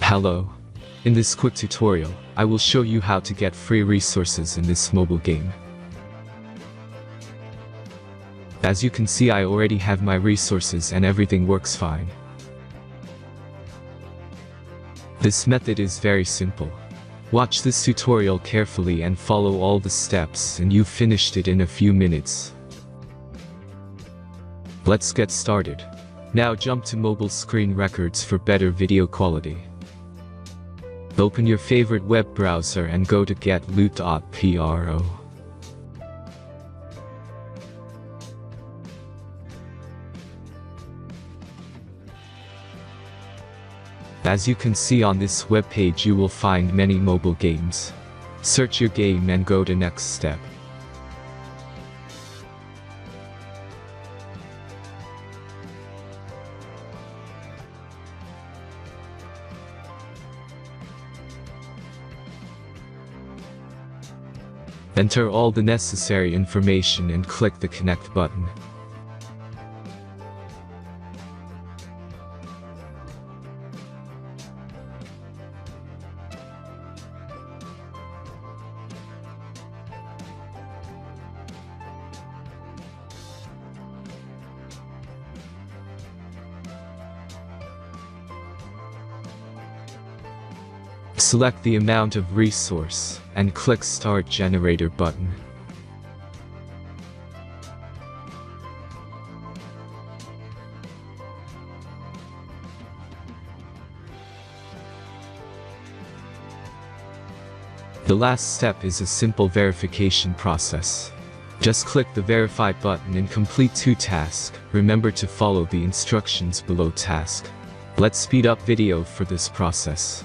Hello. In this quick tutorial, I will show you how to get free resources in this mobile game. As you can see, I already have my resources and everything works fine. This method is very simple. Watch this tutorial carefully and follow all the steps and you've finished it in a few minutes. Let's get started. Now jump to mobile screen records for better video quality. Open your favorite web browser and go to getloot.pro. As you can see on this web page, you will find many mobile games. Search your game and go to next step. Enter all the necessary information and click the connect button. Select the amount of resource and click Start Generator button. The last step is a simple verification process. Just click the Verify button and complete 2 tasks. Remember to follow the instructions below task. Let's speed up video for this process.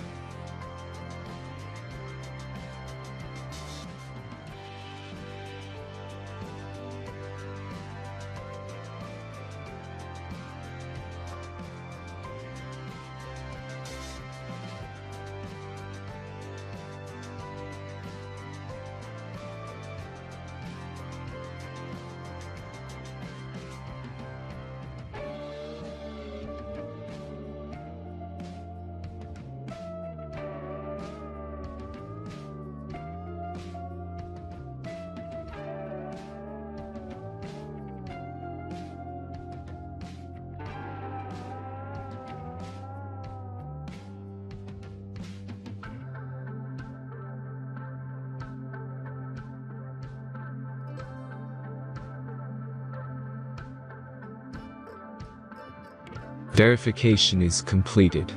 Verification is completed.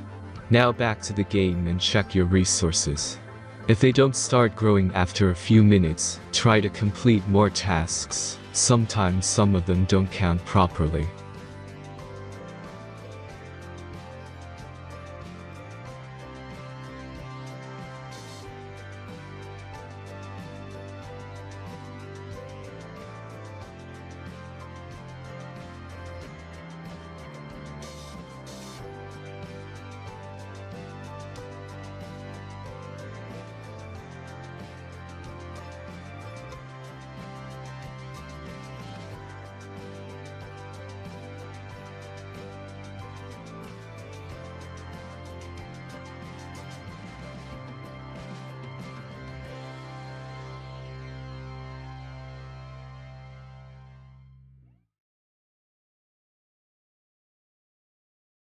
Now back to the game and check your resources. If they don't start growing after a few minutes, try to complete more tasks. Sometimes some of them don't count properly.